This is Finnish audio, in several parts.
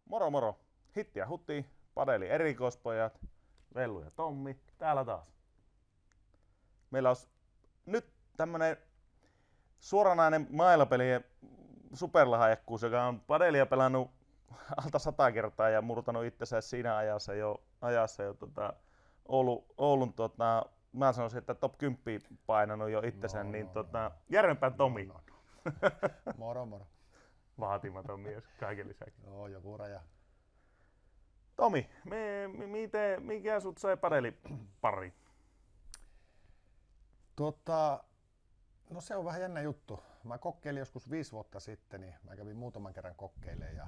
Moro moro. Hitti ja hutti, padeli erikoispojat, Vellu ja Tommi, täällä taas. Meillä olisi nyt tämmönen suoranainen mailapelien superlahjakkuus, joka on padelia pelannut alta 100 kertaa ja murtanut itsensä siinä ajassa jo Oulun mä sanoisin, että top 10 painanut jo itsensä, Järvenpään Tomi. Moro moro. Vaatimaton mies kaiken lisäksi. Joo, joku raja. Tomi, mikä sut sai padelipariin? No se on vähän jännä juttu. Mä kokeilin joskus 5 vuotta sitten, niin mä kävin muutaman kerran kokeilemaan ja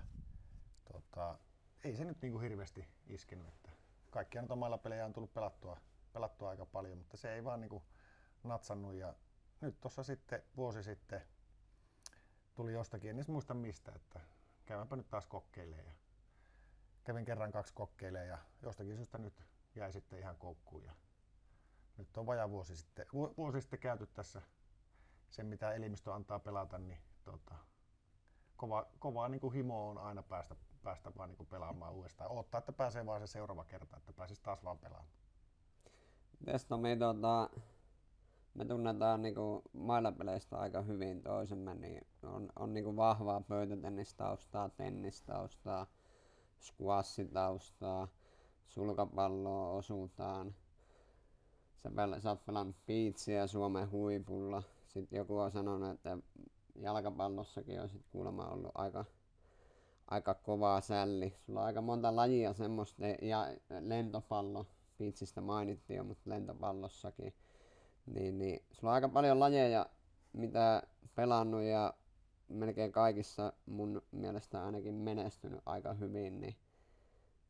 ei se nyt niinku hirveästi iskenyt. Että kaikkia nyt omalla pelejä on tullut pelattua aika paljon, mutta se ei vaan niinku natsannut ja nyt tossa sitten vuosi sitten tuli jostakin, en edes muista mistä, että käydäänpä nyt taas kokeilemaan. Ja kävin kerran 2 kokeilemaan ja jostakin syystä nyt jäi sitten ihan koukkuun. Ja nyt on vajaa vuosi sitten käyty tässä sen mitä elimistö antaa pelata, niin kovaa niin kuin himo on aina päästä vaan niin kuin pelaamaan uudestaan. Odottaa, että pääsee vaan se seuraava kerta, että pääsisi taas vaan pelaamaan. Mites Tomi, me tunnetaan niinku mailapeleistä aika hyvin toisemme, niin on niinku vahvaa pöytätennistaustaa, tennistaustaa, squashitaustaa, sulkapalloa osuutaan. Sä oot pelannut beachia Suomen huipulla. Sitten joku on sanonut, että jalkapallossakin olisit kuulemma ollut aika kovaa sälli. Sulla on aika monta lajia semmoista, ja lentopallo, beachistä mainittiin jo, mutta lentopallossakin. Niin, sulla on aika paljon lajeja, mitä pelannut ja melkein kaikissa mun mielestä ainakin menestynyt aika hyvin. Niin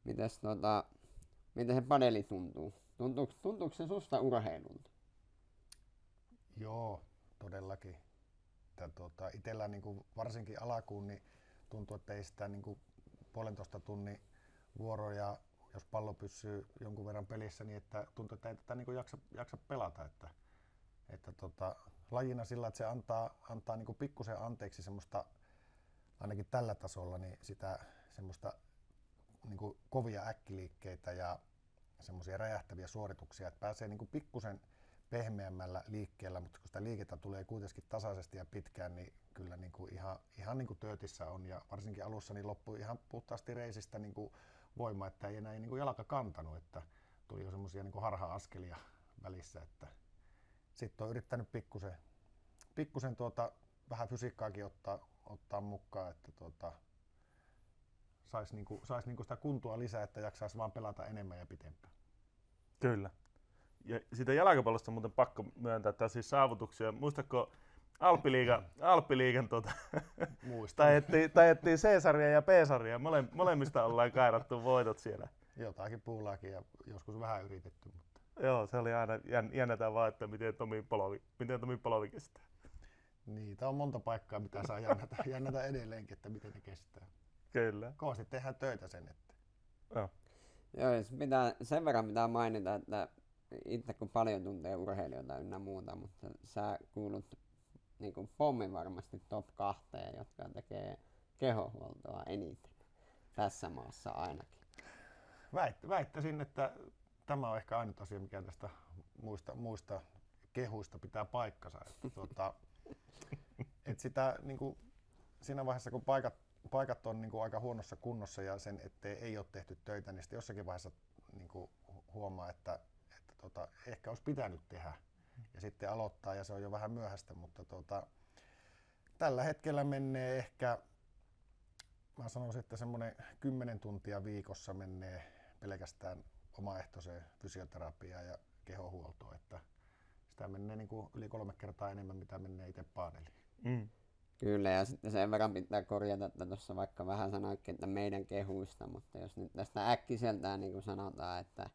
miten se padeli tuntuu? Tuntuuko se susta urheilulta? Joo, todellakin. Itsellä niin varsinkin alkuun niin tuntuu, että ei sitä niin 1,5 tunnin vuoroja, jos pallo pysyy jonkun verran pelissä, niin että tuntuu, että ei tätä niin jaksa pelata. Että lajina sillä, että se antaa niin pikkusen anteeksi semmoista, ainakin tällä tasolla, niin sitä semmoista niin kovia äkkiliikkeitä ja semmoisia räjähtäviä suorituksia, että pääsee niin pikkusen pehmeämmällä liikkeellä, mutta kun sitä liikettä tulee kuitenkin tasaisesti ja pitkään, niin kyllä niin kuin ihan niin kuin töötissä on ja varsinkin alussa niin loppui ihan puhtaasti reisistä niin kuin voima, että ei enää niin kuin jalka kantanut, että tuli jo semmoisia niin kuin harha-askelia välissä, että sitten on yrittänyt pikkusen vähän fysiikkaakin ottaa mukaan, että sais niinku sitä kuntoa lisää, että jaksaisi vaan pelata enemmän ja pitempään. Kyllä. Ja siitä jalkapallosta on muuten pakko myöntää, että siis saavutuksia. Muistatko Alppiliigan tajettiin C-sarja ja B-sarja. Molemmista ollaan kairattu voitot siellä. Jotakin puulaakin ja joskus vähän yritetty. Mutta. Joo, se oli aina jännätä vaan, että miten Tomi Polovi kestää. Niitä on monta paikkaa, mitä saa jännätä edelleenkin, että miten ne kestää. Kyllä. Kovasti tehdään töitä sen eteen. Joo. Joo, sen verran pitää mainita, että itse kun paljon tuntee urheilijoita ynnä muuta, mutta sä kuulut niin kuin pommin varmasti top 2, jotka tekee kehohuoltoa eniten tässä maassa ainakin. Väittäisin, että tämä on ehkä ainut asia, mikä tästä muista kehuista pitää paikkansa. Että sitä niin kuin, siinä vaiheessa, kun paikat on niin kuin aika huonossa kunnossa ja sen, ettei ei ole tehty töitä, niin sitten jossakin vaiheessa niin kuin huomaa, että ehkä olisi pitänyt tehdä ja sitten aloittaa ja se on jo vähän myöhäistä, mutta tällä hetkellä menee ehkä, mä sanoisin, että semmoinen 10 tuntia viikossa menee pelkästään omaehtoiseen fysioterapiaan ja kehohuoltoon, että sitä menee niin kuin yli 3 kertaa enemmän, mitä menee itse paadeliin. Mm. Kyllä, ja sitten sen verran pitää korjata, että tuossa vaikka vähän sanoikin, että meidän kehuista, mutta jos nyt tästä äkkiseltään niin kuin sanotaan, että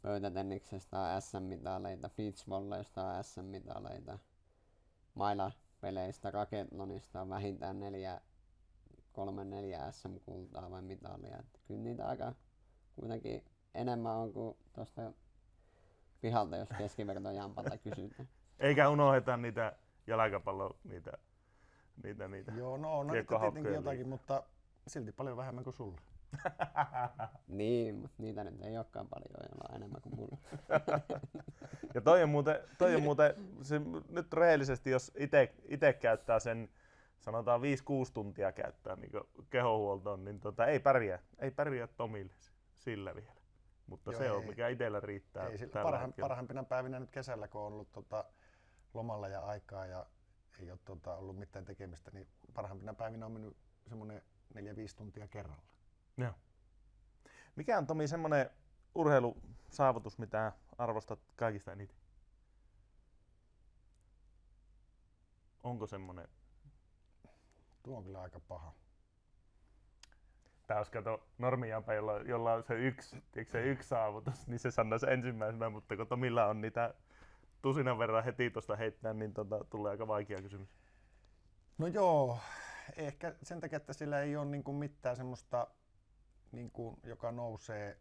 pöytätenniksestä on SM-mitaleita, beachvolleysta on SM-mitaleita, mailapeleistä, raketlonista on vähintään 3-4 SM-kultaa vai mitalia. Että kyllä niitä aika kuitenkin enemmän on kuin tuosta pihalta, jos keskivertojampalta kysytään. Eikä unohdeta niitä jalkapallon, niitä Joo, no on tietenkin jotakin, mutta silti paljon vähemmän kuin sulla. Niin, mutta niitä nyt ei olekaan paljon, joilla on enemmän kuin mulla. Ja toi on muuten se, nyt rehellisesti, jos itse käyttää sen, sanotaan 5-6 tuntia käyttää niin kehohuoltoon, niin ei pärjää Tomille sillä vielä. Mutta Joo, se on ei. mikä itsellä riittää. Ei, tällä hetkellä. parhaimpina päivinä nyt kesällä, kun on ollut lomalla ja aikaa ja ei ole ollut mitään tekemistä, niin parhaimpina päivinä on mennyt semmoinen 4-5 tuntia kerralla. Joo. Mikä on, Tomi, semmoinen urheilusaavutus, mitä arvostat kaikista eniten? Onko semmoinen? Tuo on kyllä aika paha. Tää olisi kato normijampa, jolla on se yksi saavutus, niin se sanoisi ensimmäisenä, mutta kun Tomilla on niitä tusinan verran heti tuosta heittää, niin tulee aika vaikea kysymys. No joo, ehkä sen takia, että sillä ei ole niinku mitään semmoista, niinku, joka nousee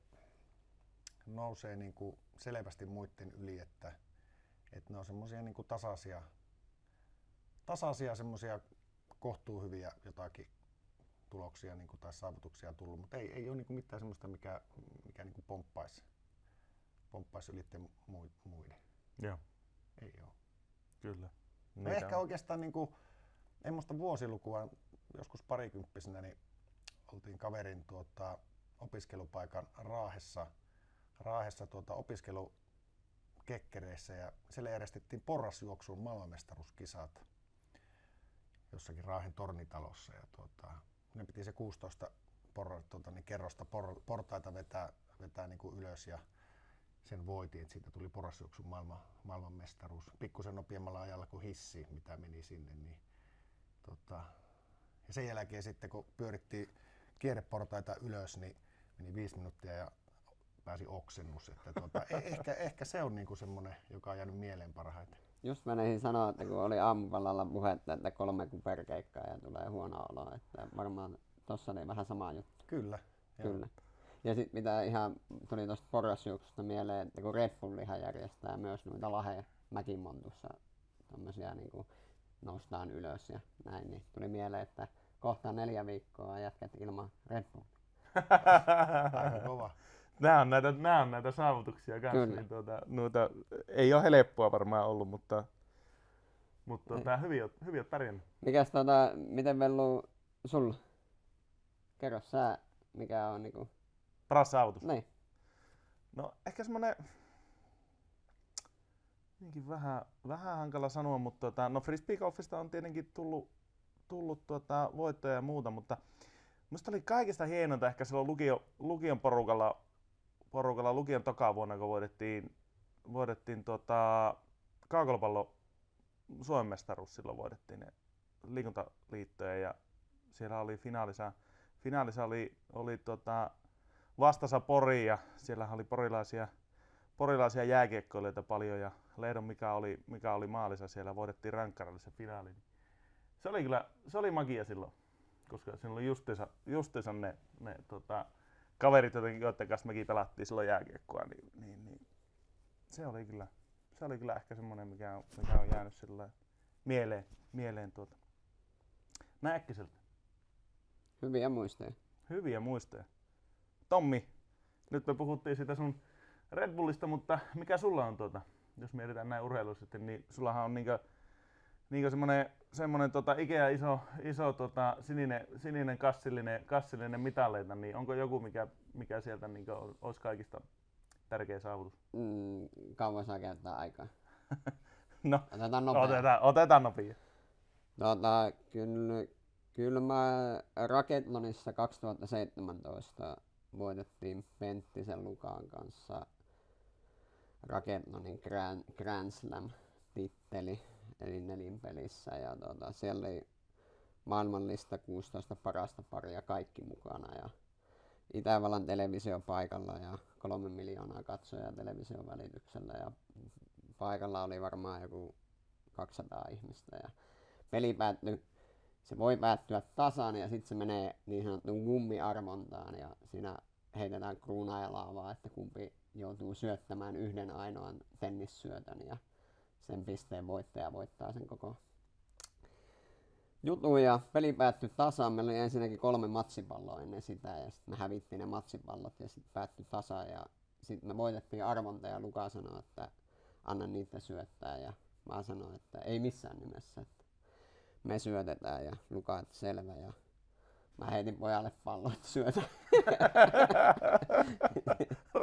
niinku selvästi muiden yli, että ne on semmoisia niinku tasaisia semmoisia kohtuuhyviä jotakin tuloksia niinku, tai saavutuksia tullut, mutta ei ole niinku mitään semmoista, mikä niinku pomppaisi ylitten muiden. Joo, Ei ole. kyllä. No ehkä oikeastaan niinku, ei muista vuosilukua, joskus parikymppisenä, niin oltiin kaverin opiskelupaikan Raahessa opiskelukekkereissä ja siellä järjestettiin porrasjuoksun maailmanmestaruuskisat jossakin Raahen tornitalossa ja ne piti se 16 kerrosta portaita vetää niinku ylös ja sen voitiin, että siitä tuli porrasjuoksun maailmanmestaruus. Pikkusen nopeammalla ajalla kuin hissi, mitä meni sinne. Niin, ja sen jälkeen sitten, kun pyörittiin kierreportaita ylös, niin meni 5 minuuttia ja pääsi oksennus. Että ehkä se on niinku semmoinen, joka on jäänyt mieleen parhaiten. Just menisin sanoa, että kun oli aamupalalla puhetta, että 3 kuperkeikkaa ja tulee huono olo, että varmaan tossa oli vähän sama juttu. Kyllä. Kyllä. Ja sitten mitä ihan tuli tuosta porrasjuoksusta mieleen, että kun Red Bullihan järjestää myös noita Lahden Mäkimontussa tämmöisiä niinku noustaan ylös ja näin, niin tuli mieleen, että kohta 4 viikkoa jätkät ilman Red Bullia. Aika kova. Nämä on näitä saavutuksia kanssa, niin noita ei ole helppoa varmaan ollut, mutta hyvin oot pärjännyt. Mikäs miten Vellu sulla? Kerro sä, mikä on niinku... Paras saavutus? Niin. No ehkä semmonen, vähän hankala sanoa, mutta no frisbeegolfista on tietenkin tullut voittoja ja muuta, mutta musta oli kaikista hienointa ehkä silloin lukion porukalla lukion tokavuonna, kun voidettiin kaukolopallo Suomen mestaruus, silloin voidettiin ne liikuntaliittoja ja siellä oli finaalissa oli vastassa Pori ja siellä oli porilaisia jääkiekkoilijoita paljon ja Lehdon mikä oli maalissa siellä, voidettiin rankkarille se finaali. Se oli magia silloin, koska siinä oli justiinsa ne kaverit joiden kanssa mekin pelattiin silloin jääkiekkoa, niin se oli kyllä ehkä semmoinen, mikä on jäänyt sillä mieleen näin äkkiseltä. Hyviä muistoja. Tommi, nyt me puhuttiin siitä sun Red Bullista, mutta mikä sulla on jos mietitään näin urheilullisesti, niin sullahan on niinkö semmonen Ikea iso sininen kassillinen mitaleita, niin onko joku mikä sieltä olisi kaikista tärkeä saavutus? Kauan saa käyttää aikaa. No, otetaan nopea. Otetaan nopea. Kyllä mä Racathlonissa 2017 voitettiin Penttisen Lukaan kanssa Racathlonin Grand Slam-titteli, eli nelinpelissä. Ja siellä oli maailmanlista 16 parasta paria kaikki mukana. Ja Itävallan televisio paikalla ja 3 miljoonaa katsojaa television välityksellä. Ja paikalla oli varmaan joku 200 ihmistä. Ja peli päättyi. Se voi päättyä tasan ja sitten se menee niin sanottuun gummiarvontaan ja siinä heitetään kruunaa ja laavaa, että kumpi joutuu syöttämään yhden ainoan tennissyötön ja sen pisteen voittaja voittaa sen koko jutun ja peli päättyi tasaan. Meillä oli ensinnäkin 3 matsipalloa ennen sitä ja sitten me hävittiin ne matsipallot ja sitten päättyi tasaan ja sitten me voitettiin arvonta ja Luka sanoi, että anna niitä syöttää ja mä sanoin, että ei missään nimessä, että me syötetään ja Luka, että selvä ja mä heitin pojalle pallon, että syötä.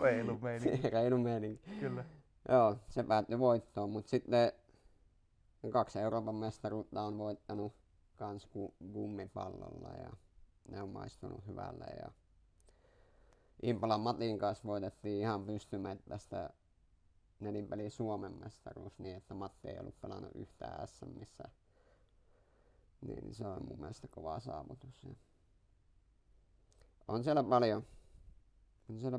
Reilu meininki. Reilu meininki. Kyllä. Joo, se päättyi voittoon, mutta sitten 2 Euroopan mestaruutta on voittanut kans gummipallolla ja ne on maistunut hyvälle. Ja Impalan Matin kanssa voitettiin ihan pystymettästä nelinpeli Suomen mestaruus niin, että Matti ei ollut pelannut yhtään SMissä. Niin se on mun mielestä kova saavutus. Ja on siellä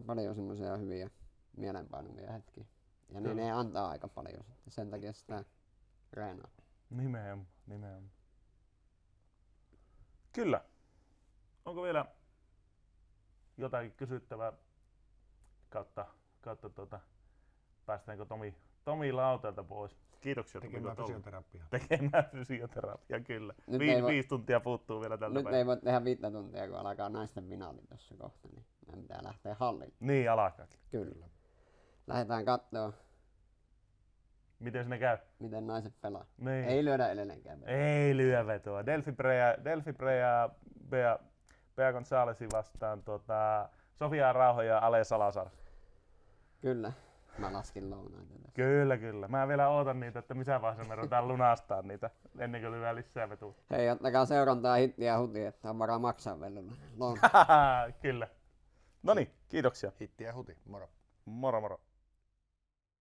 paljon semmoisia hyviä mielenpainuvia hetkiä. Ja ne antaa aika paljon sitten. Sen takia sitä treenaa. Nimenomaan. Kyllä. Onko vielä jotakin kysyttävää kautta päästäänkö Tomi Lautelta pois? Kiitoksia Tomi. Tekemään fysioterapiaa. Tekemään fysioterapiaa, kyllä. Nyt 5 tuntia puuttuu vielä tältä Nyt päivältä. ei voi tehdä 5 tuntia, kun alkaa naisten finaali tuossa kohta, niin meidän pitää lähteä hallille. Niin, alkaakin. Kyllä. Lähdetään kattoo, Miten sinne käy? miten naiset pelaa. Niin. Ei lyödä edelleenkään. Ei lyö vetoa. Delphi Brea Bea Gonzalesin vastaan Sofia Rauho ja Ale Salazar. Kyllä. Mä laskin lounaita tässä. Kyllä. Mä vielä ootan niitä, että missä vaiheessa me ruvetaan lunastaa niitä ennen kuin lyö lisää vetoa. Hei, ottakaa seurantaa Hitti ja Huti, että on varaa maksaa vellulla. Kyllä. Noniin, kiitoksia. Hitti ja huti, moro. Moro moro.